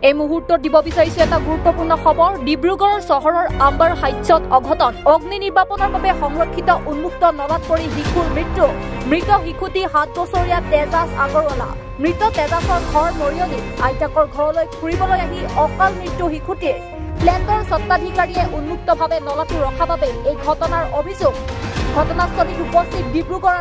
এই মুহূৰ্তত দিব বিচাৰিছো এটা গুৰুত্বপূৰ্ণ খবৰ। ডিব্ৰুগড়ৰ চহৰৰ আম্বাৰ হাইটছত অঘটন। অগ্নি নিৰ্বাপনৰ বাবে সংৰক্ষিত উন্মুক্ত নলাত পৰি শিশুৰ মৃত্যু। মৃত শিশুটি 7 বছৰীয়া তেজাছ আগৰৱালা। মৃত তেজাছৰ ঘৰ মৰিয়নি। আইতাকৰ ঘৰলৈ ফুৰিবলৈ আহি অকাল মৃত্যু শিশুটিৰ। ফ্লেটৰ স্বত্বাধিকাৰীয়ে উন্মুক্তভাৱে নলাটো ৰখা বাবে এই ঘটনাৰ অভিযোগ। ঘটনাস্থলীত উপস্থিত ডিব্ৰুগড়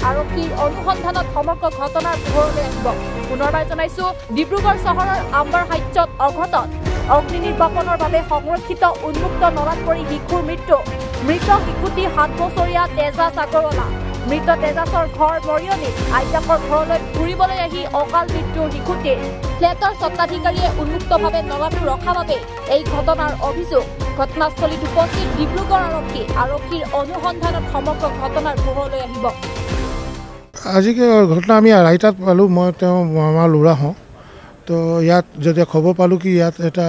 আৰক্ষীৰ অনুসন্ধানত সমগ্ৰ ঘটনাৰ পোহৰলৈ আহিব। পুনৰবাৰ জনাইছো, ডিব্ৰুগড় চহৰৰ আম্বাৰ হাইটছত অঘটন। অগ্নি নিৰ্বাপনৰ বাবে সংৰক্ষিত উন্মুক্ত নলাত পৰি শিশুৰ মৃত্যু। মৃত শিশুটি 7 বছৰীয়া তেজাছ আগৰৱালা। মৃত তেজাছৰ ঘৰ মৰিয়নি। আইতাকৰ ঘৰলৈ ফুৰিবলৈ আহি অকাল মৃত্যু শিশুটিৰ। ফ্লেটৰ স্বত্বাধিকাৰীয়ে উন্মুক্তভাৱে নলাটো ৰখা বাবে এই ঘটনাৰ অভিযোগ। ঘটনাস্থলীত উপস্থিত ডিব্ৰুগড় আৰক্ষীৰ অনুসন্ধানত সমগ্ৰ ঘটনাৰ পোহৰলৈ আহিব। আজি ঘটনা আমি ৰাইটাত পালোঁ। মই আমাৰ ল'ৰা হওঁ। তো ইয়াত যদি খবৰ পালোঁ কি ইয়াত এটা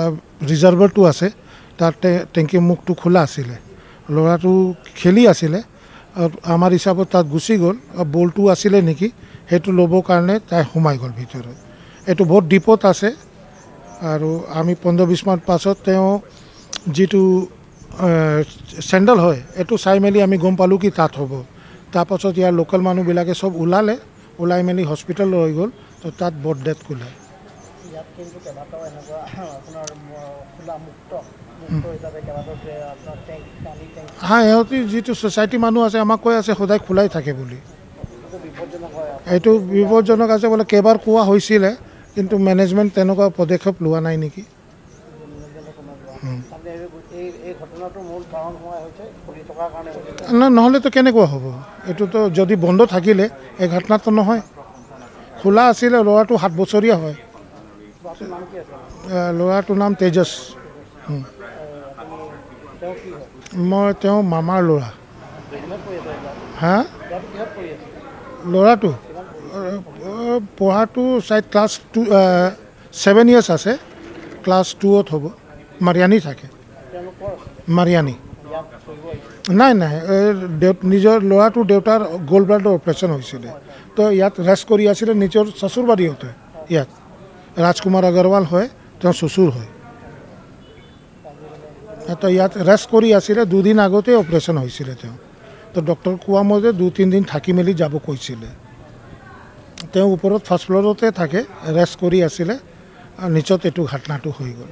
ৰিজাৰ্ভাৰটো আছে, তাত টেংকিৰ মুখটো খোলা আছিলে। ল'ৰাটো খেলি আছিলে। আমাৰ হিচাপত তাত গুচি গ'ল। বলটো আছিলে নেকি, সেইটো ল'বৰ কাৰণে তাই সোমাই গ'ল ভিতৰত। এইটো বহুত ডিপত আছে আৰু আমি 15-20 মিনিট পাছত তেওঁ যিটো চেণ্ডেল হয় এইটো চাই মেলি আমি গম পালোঁ কি তাত হ'ব। তাৰপাছত ইয়াৰ লোকেল মানুহবিলাকে চব ওলাই মেলি হস্পিটেল লৈ গ'ল। তো তাত বড ডেথ ক'লে। হ্যাঁ, ইহঁতি যিটো ছ'চাইটি মানুহ আছে আমাক কৈ আছে সদায় খোলাই থাকে বুলি। এইটো বিপদজনক আছে বোলে। কেইবাৰ কোৱা হৈছিলে কিন্তু মেনেজমেণ্ট তেনেকুৱা পদক্ষেপ লোৱা নাই নেকি। নহ'লেতো কেনেকুৱা হ'ব? এইটোতো যদি বন্ধ থাকিলে এই ঘটনাটো নহয়। খোলা আছিলে। ল'ৰাটো 7 বছৰীয়া হয়। ল'ৰাটোৰ নাম তেজছ। মই তেওঁ মামাৰ ল'ৰা। হা, ল'ৰাটো পঢ়াটো চাই ক্লাছ 7 ইয়াৰ্ছ আছে। ক্লাছ 2ত হ'ব। মাৰিয়ানি থাকে। মাৰিয়ানি নাই নিজৰ ল'ৰাটোৰ দেউতাৰ গ'ল্ড ব্লাডৰ অপাৰেশ্যন হৈছিলে। তো ইয়াত ৰেষ্ট কৰি আছিলে নিজৰ শ্বশুৰবাৰীহঁতে। ইয়াত ৰাজকুমাৰ আগৰৱাল হয়, তেওঁ শ্বশুৰ হয়। তো ইয়াত ৰেষ্ট কৰি আছিলে। 2 দিন আগতে অপাৰেশ্যন হৈছিলে তেওঁ। তো ডক্টৰ কোৱা মতে 2-3 দিন থাকি মেলি যাব কৈছিলে। তেওঁ ওপৰত ফাৰ্ষ্ট ফ্ল'ৰতে থাকে, ৰেষ্ট কৰি আছিলে। নিচত এইটো ঘটনাটো হৈ গ'ল।